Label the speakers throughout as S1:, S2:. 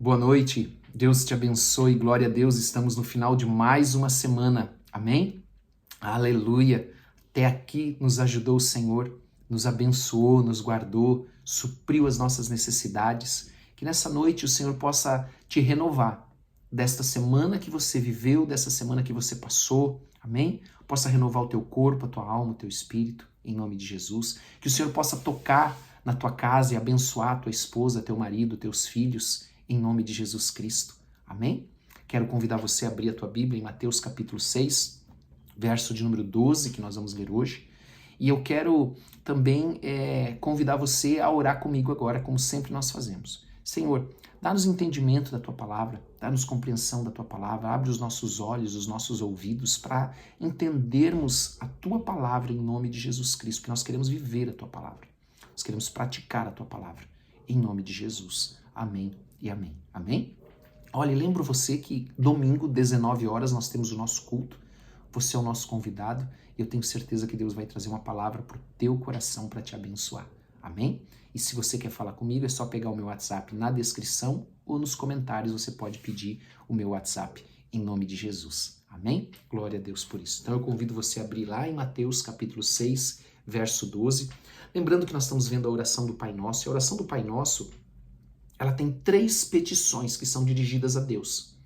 S1: Boa noite, Deus te abençoe, glória a Deus, estamos no final de mais uma semana, amém? Aleluia, até aqui nos ajudou o Senhor, nos abençoou, nos guardou, supriu as nossas necessidades, que nessa noite o Senhor possa te renovar desta semana que você viveu, dessa semana que você passou, amém? Possa renovar o teu corpo, a tua alma, o teu espírito, em nome de Jesus, que o Senhor possa tocar na tua casa e abençoar a tua esposa, teu marido, teus filhos, em nome de Jesus Cristo. Amém? Quero convidar você a abrir a tua Bíblia em Mateus capítulo 6, verso de número 12, que nós vamos ler hoje. E eu quero também convidar você a orar comigo agora, como sempre nós fazemos. Senhor, dá-nos entendimento da tua palavra, dá-nos compreensão da tua palavra, abre os nossos olhos, os nossos ouvidos para entendermos a tua palavra em nome de Jesus Cristo, porque nós queremos viver a tua palavra, nós queremos praticar a tua palavra, em nome de Jesus. Amém e amém. Amém? Olha, lembro você que domingo, 19 horas, nós temos o nosso culto. Você é o nosso convidado e eu tenho certeza que Deus vai trazer uma palavra para o teu coração para te abençoar. Amém? E se você quer falar comigo, é só pegar o meu WhatsApp na descrição ou nos comentários você pode pedir o meu WhatsApp em nome de Jesus. Amém? Glória a Deus por isso. Então eu convido você a abrir lá em Mateus capítulo 6, verso 12. Lembrando que nós estamos vendo a oração do Pai Nosso. E a oração do Pai Nosso, ela tem 3 petições que são dirigidas a Deus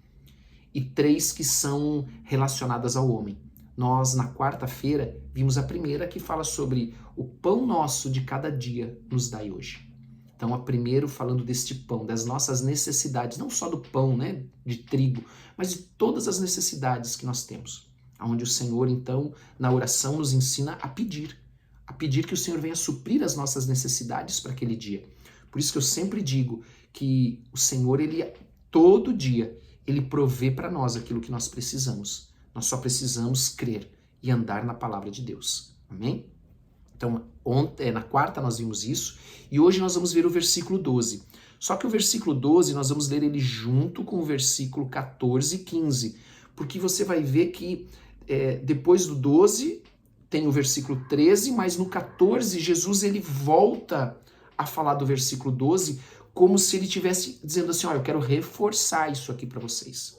S1: e 3 que são relacionadas ao homem. Nós, na quarta-feira, vimos a primeira que fala sobre o pão nosso de cada dia nos dai hoje. Então, a primeiro falando deste pão, das nossas necessidades, não só do pão, né, de trigo, mas de todas as necessidades que nós temos. Onde o Senhor, então, na oração nos ensina a pedir que o Senhor venha suprir as nossas necessidades para aquele dia. Por isso que eu sempre digo que o Senhor, todo dia, ele provê para nós aquilo que nós precisamos. Nós só precisamos crer e andar na palavra de Deus. Amém? Então, na quarta nós vimos isso e hoje nós vamos ver o versículo 12. Só que o versículo 12 nós vamos ler ele junto com o versículo 14 e 15, porque você vai ver que depois do 12 tem o versículo 13, mas no 14 Jesus ele volta a falar do versículo 12 como se ele estivesse dizendo assim, eu quero reforçar isso aqui para vocês.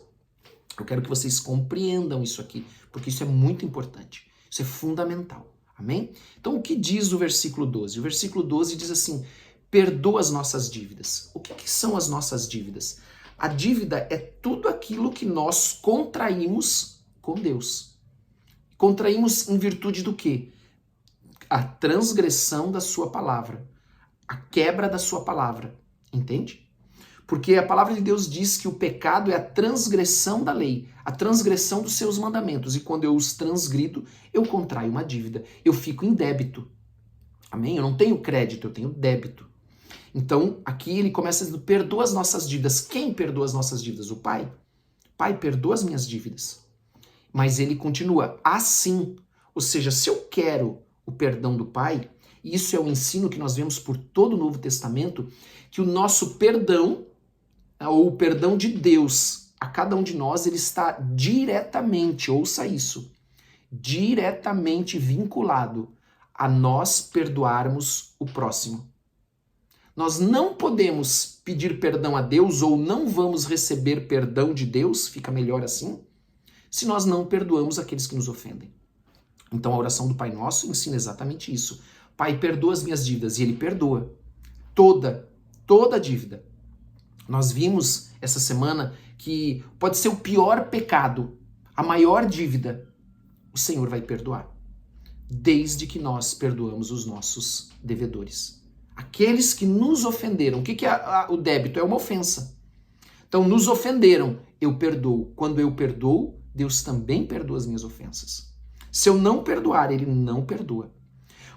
S1: Eu quero que vocês compreendam isso aqui, porque isso é muito importante, isso é fundamental, amém? Então o que diz o versículo 12? O versículo 12 diz assim, perdoa as nossas dívidas. O que são as nossas dívidas? A dívida é tudo aquilo que nós contraímos com Deus. Contraímos em virtude do quê? A transgressão da sua palavra, a quebra da sua palavra, entende? Porque a palavra de Deus diz que o pecado é a transgressão da lei, a transgressão dos seus mandamentos. E quando eu os transgrido, eu contraio uma dívida. Eu fico em débito. Amém? Eu não tenho crédito, eu tenho débito. Então, aqui ele começa dizendo, perdoa as nossas dívidas. Quem perdoa as nossas dívidas? O Pai. Pai, perdoa as minhas dívidas. Mas ele continua, assim. Ou seja, se eu quero o perdão do Pai, e isso é o ensino que nós vemos por todo o Novo Testamento, que o nosso perdão, ou o perdão de Deus a cada um de nós, ele está diretamente, ouça isso, diretamente vinculado a nós perdoarmos o próximo. Nós não podemos pedir perdão a Deus ou não vamos receber perdão de Deus, fica melhor assim, se nós não perdoamos aqueles que nos ofendem. Então a oração do Pai Nosso ensina exatamente isso. Pai, perdoa as minhas dívidas, e ele perdoa toda a dívida. Nós vimos essa semana que pode ser o pior pecado, a maior dívida, o Senhor vai perdoar, desde que nós perdoamos os nossos devedores. Aqueles que nos ofenderam. O que é o débito? É uma ofensa. Então, nos ofenderam, eu perdoo. Quando eu perdoo, Deus também perdoa as minhas ofensas. Se eu não perdoar, ele não perdoa.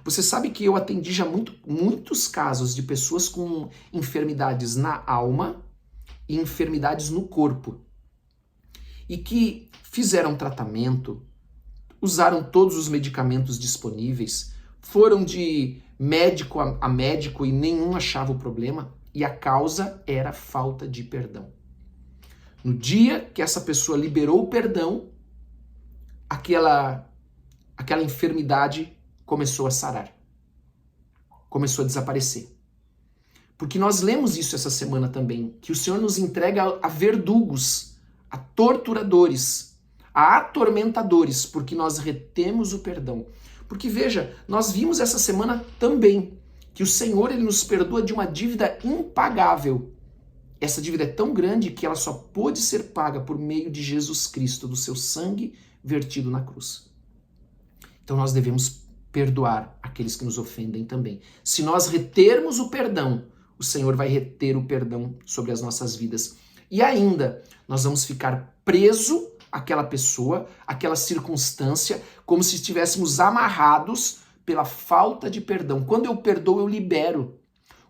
S1: Você sabe que eu atendi já muitos casos de pessoas com enfermidades na alma e enfermidades no corpo. E que fizeram tratamento, usaram todos os medicamentos disponíveis, foram de médico a médico e nenhum achava o problema. E a causa era falta de perdão. No dia que essa pessoa liberou o perdão, aquela enfermidade começou a sarar, começou a desaparecer. Porque nós lemos isso essa semana também, que o Senhor nos entrega a verdugos, a torturadores, a atormentadores, porque nós retemos o perdão. Porque veja, nós vimos essa semana também que o Senhor ele nos perdoa de uma dívida impagável. Essa dívida é tão grande que ela só pôde ser paga por meio de Jesus Cristo, do seu sangue vertido na cruz. Então nós devemos perdoar aqueles que nos ofendem também. Se nós retermos o perdão, o Senhor vai reter o perdão sobre as nossas vidas. E ainda, nós vamos ficar preso àquela pessoa, àquela circunstância, como se estivéssemos amarrados pela falta de perdão. Quando eu perdoo, eu libero.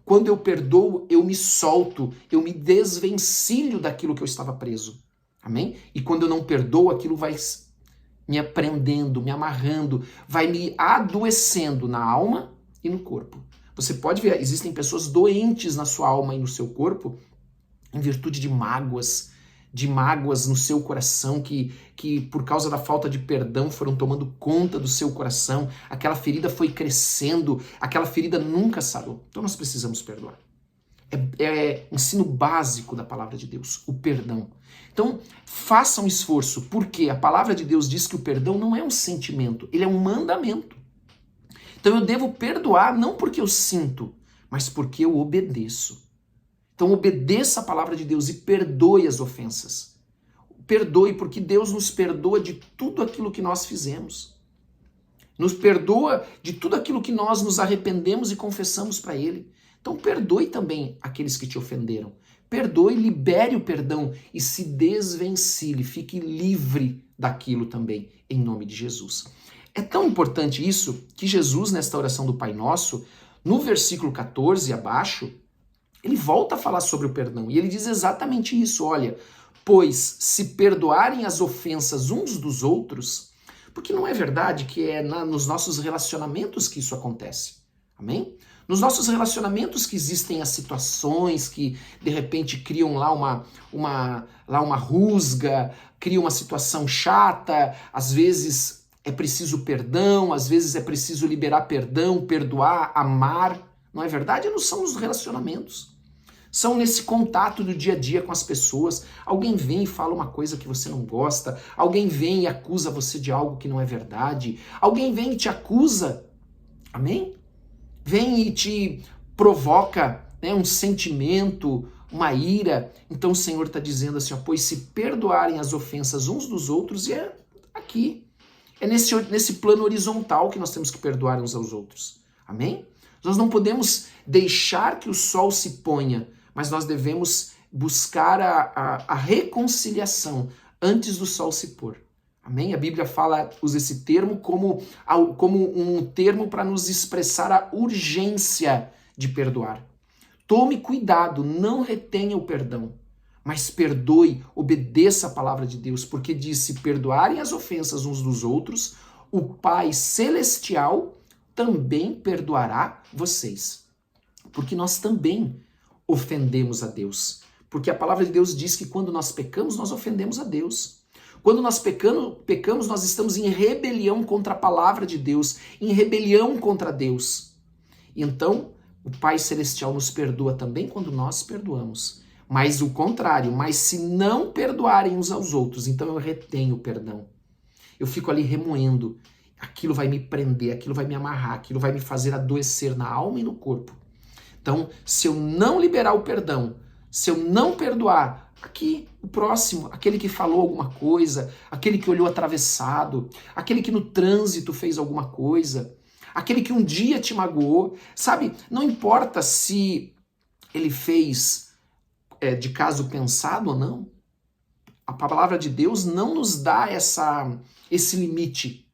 S1: Quando eu perdoo, eu me solto, eu me desvencilho daquilo que eu estava preso. Amém? E quando eu não perdoo, aquilo vai me prendendo, me amarrando, vai me adoecendo na alma e no corpo. Você pode ver, existem pessoas doentes na sua alma e no seu corpo em virtude de mágoas no seu coração que por causa da falta de perdão foram tomando conta do seu coração, aquela ferida foi crescendo, aquela ferida nunca sarou. Então nós precisamos perdoar. É ensino básico da palavra de Deus, o perdão. Então faça um esforço, porque a palavra de Deus diz que o perdão não é um sentimento, ele é um mandamento. Então eu devo perdoar não porque eu sinto, mas porque eu obedeço. Então obedeça a palavra de Deus e perdoe as ofensas. Perdoe, porque Deus nos perdoa de tudo aquilo que nós fizemos. Nos perdoa de tudo aquilo que nós nos arrependemos e confessamos para Ele. Então perdoe também aqueles que te ofenderam. Perdoe, libere o perdão e se desvencilhe, fique livre daquilo também, em nome de Jesus. É tão importante isso que Jesus, nesta oração do Pai Nosso, no versículo 14 abaixo, ele volta a falar sobre o perdão e ele diz exatamente isso, olha, pois se perdoarem as ofensas uns dos outros, porque não é verdade que é nos nossos relacionamentos que isso acontece, amém? Nos nossos relacionamentos que existem as situações que de repente criam lá uma rusga, criam uma situação chata, às vezes é preciso perdão, às vezes é preciso liberar perdão, perdoar, amar. Não é verdade? Não são os relacionamentos. São nesse contato do dia a dia com as pessoas. Alguém vem e fala uma coisa que você não gosta. Alguém vem e acusa você de algo que não é verdade. Alguém vem e te acusa. Amém? Vem e te provoca, né, um sentimento, uma ira. Então o Senhor está dizendo assim, ó, pois se perdoarem as ofensas uns dos outros, e é aqui. É nesse plano horizontal que nós temos que perdoar uns aos outros. Amém? Nós não podemos deixar que o sol se ponha, mas nós devemos buscar a reconciliação antes do sol se pôr. Amém? A Bíblia usa esse termo como um termo para nos expressar a urgência de perdoar. Tome cuidado, não retenha o perdão, mas perdoe, obedeça a palavra de Deus, porque diz, se perdoarem as ofensas uns dos outros, o Pai Celestial também perdoará vocês. Porque nós também ofendemos a Deus. Porque a palavra de Deus diz que quando nós pecamos, nós ofendemos a Deus. Quando nós pecamos, nós estamos em rebelião contra a palavra de Deus, em rebelião contra Deus. E então, o Pai Celestial nos perdoa também quando nós perdoamos. Mas o contrário, mas se não perdoarem uns aos outros, então eu retenho o perdão. Eu fico ali remoendo. Aquilo vai me prender, aquilo vai me amarrar, aquilo vai me fazer adoecer na alma e no corpo. Então, se eu não liberar o perdão, se eu não perdoar, aqui, o próximo, aquele que falou alguma coisa, aquele que olhou atravessado, aquele que no trânsito fez alguma coisa, aquele que um dia te magoou, sabe? Não importa se ele fez de caso pensado ou não, a palavra de Deus não nos dá esse limite.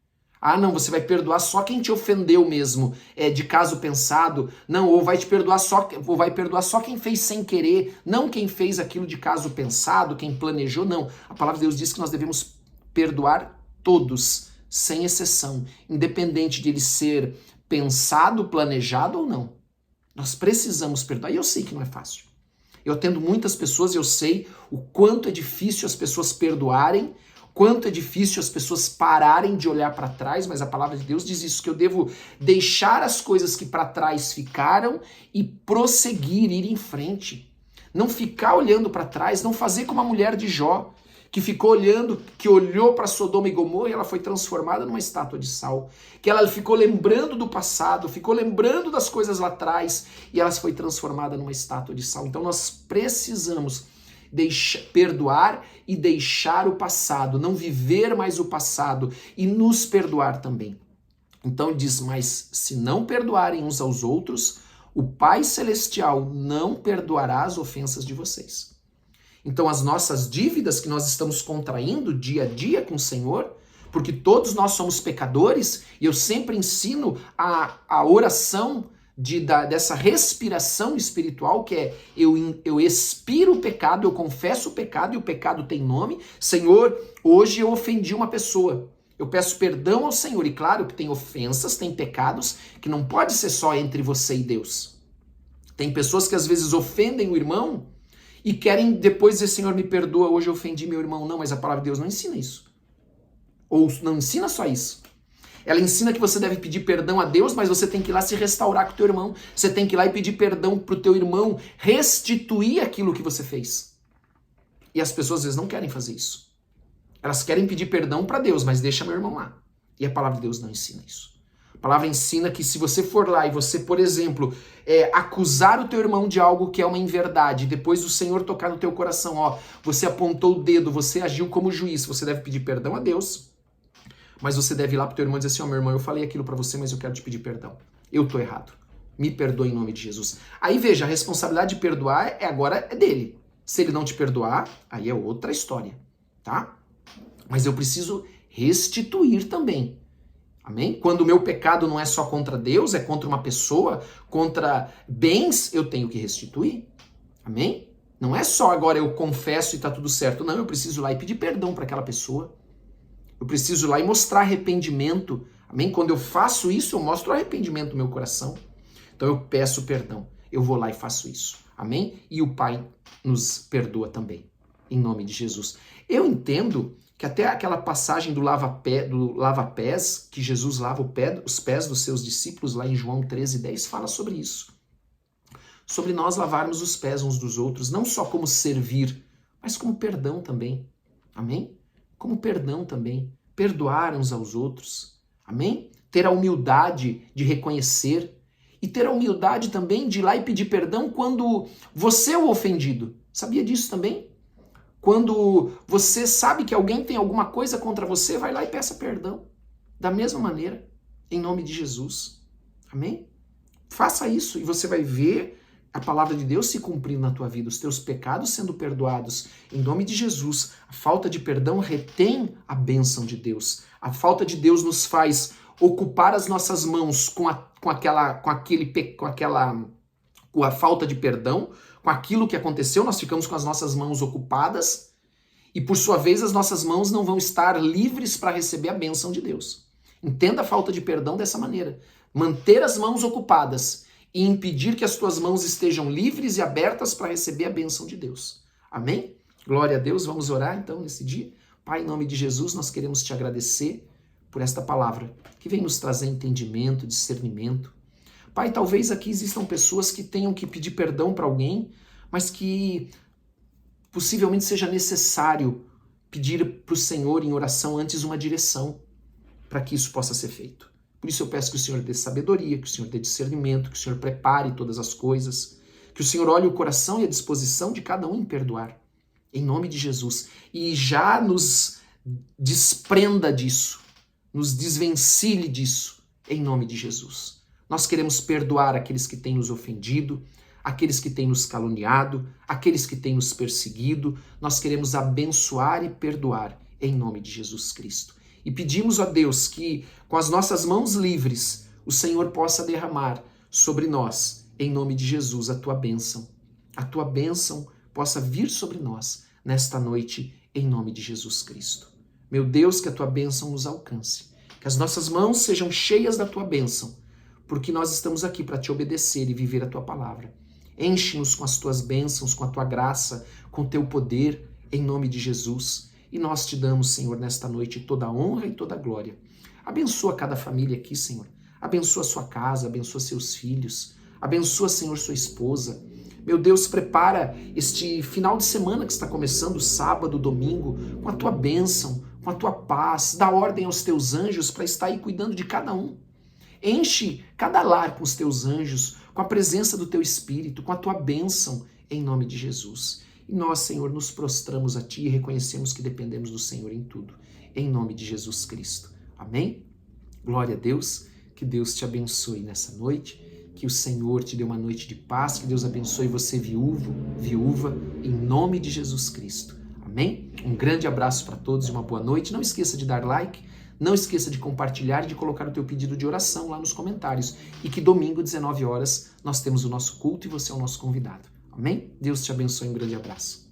S1: Ah, não, você vai perdoar só quem te ofendeu mesmo, de caso pensado. Não, ou vai perdoar só quem fez sem querer, não quem fez aquilo de caso pensado, quem planejou, não. A palavra de Deus diz que nós devemos perdoar todos, sem exceção, independente de ele ser pensado, planejado ou não. Nós precisamos perdoar, e eu sei que não é fácil. Eu atendo muitas pessoas e eu sei o quanto é difícil as pessoas perdoarem quanto é difícil as pessoas pararem de olhar para trás, mas a palavra de Deus diz isso, que eu devo deixar as coisas que para trás ficaram e prosseguir, ir em frente. Não ficar olhando para trás, não fazer como a mulher de Jó, que ficou olhando, que olhou para Sodoma e Gomorra e ela foi transformada numa estátua de sal. Que ela ficou lembrando do passado, ficou lembrando das coisas lá atrás e ela foi transformada numa estátua de sal. Então nós precisamos perdoar e deixar o passado, não viver mais o passado e nos perdoar também. Então diz, mas se não perdoarem uns aos outros, o Pai Celestial não perdoará as ofensas de vocês. Então as nossas dívidas que nós estamos contraindo dia a dia com o Senhor, porque todos nós somos pecadores, e eu sempre ensino a oração dessa respiração espiritual, que é eu expiro o pecado, eu confesso o pecado e o pecado tem nome. Senhor, hoje eu ofendi uma pessoa. Eu peço perdão ao Senhor, e claro que tem ofensas, tem pecados, que não pode ser só entre você e Deus. Tem pessoas que às vezes ofendem o irmão e querem depois dizer, Senhor, me perdoa, hoje eu ofendi meu irmão. Não, mas a palavra de Deus não ensina isso. Ou não ensina só isso. Ela ensina que você deve pedir perdão a Deus, mas você tem que ir lá se restaurar com o teu irmão. Você tem que ir lá e pedir perdão pro teu irmão, restituir aquilo que você fez. E as pessoas às vezes não querem fazer isso. Elas querem pedir perdão para Deus, mas deixa meu irmão lá. E a palavra de Deus não ensina isso. A palavra ensina que se você for lá e você, por exemplo, acusar o teu irmão de algo que é uma inverdade, depois o Senhor tocar no teu coração, ó, você apontou o dedo, você agiu como juiz, você deve pedir perdão a Deus, mas você deve ir lá pro teu irmão e dizer assim, ó, meu irmão, eu falei aquilo para você, mas eu quero te pedir perdão. Eu tô errado. Me perdoe em nome de Jesus. Aí veja, a responsabilidade de perdoar agora é dele. Se ele não te perdoar, aí é outra história, tá? Mas eu preciso restituir também. Amém? Quando o meu pecado não é só contra Deus, é contra uma pessoa, contra bens, eu tenho que restituir. Amém? Não é só agora eu confesso e tá tudo certo. Não, eu preciso ir lá e pedir perdão para aquela pessoa. Eu preciso ir lá e mostrar arrependimento. Amém? Quando eu faço isso, eu mostro arrependimento no meu coração. Então eu peço perdão. Eu vou lá e faço isso. Amém? E o Pai nos perdoa também. Em nome de Jesus. Eu entendo que até aquela passagem do lava-pés, que Jesus lava os pés dos seus discípulos, lá em João 13:10, fala sobre isso. Sobre nós lavarmos os pés uns dos outros, não só como servir, mas como perdão também. Amém? Como perdão também. Perdoar uns aos outros. Amém? Ter a humildade de reconhecer e ter a humildade também de ir lá e pedir perdão quando você é o ofendido. Sabia disso também? Quando você sabe que alguém tem alguma coisa contra você, vai lá e peça perdão. Da mesma maneira, em nome de Jesus. Amém? Faça isso e você vai ver a palavra de Deus se cumprindo na tua vida, os teus pecados sendo perdoados. Em nome de Jesus, a falta de perdão retém a bênção de Deus. A falta de Deus nos faz ocupar as nossas mãos com a falta de perdão, com aquilo que aconteceu, nós ficamos com as nossas mãos ocupadas e, por sua vez, as nossas mãos não vão estar livres para receber a bênção de Deus. Entenda a falta de perdão dessa maneira. Manter as mãos ocupadas e impedir que as tuas mãos estejam livres e abertas para receber a bênção de Deus. Amém? Glória a Deus. Vamos orar então nesse dia. Pai, em nome de Jesus, nós queremos te agradecer por esta palavra que vem nos trazer entendimento, discernimento. Pai, talvez aqui existam pessoas que tenham que pedir perdão para alguém, mas que possivelmente seja necessário pedir para o Senhor em oração antes uma direção para que isso possa ser feito. Por isso eu peço que o Senhor dê sabedoria, que o Senhor dê discernimento, que o Senhor prepare todas as coisas, que o Senhor olhe o coração e a disposição de cada um em perdoar, em nome de Jesus. E já nos desprenda disso, nos desvencilhe disso, em nome de Jesus. Nós queremos perdoar aqueles que têm nos ofendido, aqueles que têm nos caluniado, aqueles que têm nos perseguido. Nós queremos abençoar e perdoar em nome de Jesus Cristo. E pedimos a Deus que, com as nossas mãos livres, o Senhor possa derramar sobre nós, em nome de Jesus, a tua bênção. A tua bênção possa vir sobre nós nesta noite, em nome de Jesus Cristo. Meu Deus, que a tua bênção nos alcance. Que as nossas mãos sejam cheias da tua bênção, porque nós estamos aqui para te obedecer e viver a tua palavra. Enche-nos com as tuas bênçãos, com a tua graça, com o teu poder, em nome de Jesus. E nós te damos, Senhor, nesta noite toda a honra e toda a glória. Abençoa cada família aqui, Senhor. Abençoa sua casa, abençoa seus filhos. Abençoa, Senhor, sua esposa. Meu Deus, prepara este final de semana que está começando, sábado, domingo, com a tua bênção, com a tua paz. Dá ordem aos teus anjos para estar aí cuidando de cada um. Enche cada lar com os teus anjos, com a presença do teu Espírito, com a tua bênção, em nome de Jesus. E nós, Senhor, nos prostramos a Ti e reconhecemos que dependemos do Senhor em tudo, em nome de Jesus Cristo. Amém? Glória a Deus, que Deus te abençoe nessa noite, que o Senhor te dê uma noite de paz, que Deus abençoe você viúva, em nome de Jesus Cristo. Amém? Um grande abraço para todos e uma boa noite. Não esqueça de dar like, não esqueça de compartilhar e de colocar o teu pedido de oração lá nos comentários. E que domingo, 19 horas, nós temos o nosso culto e você é o nosso convidado. Amém? Deus te abençoe, um grande abraço.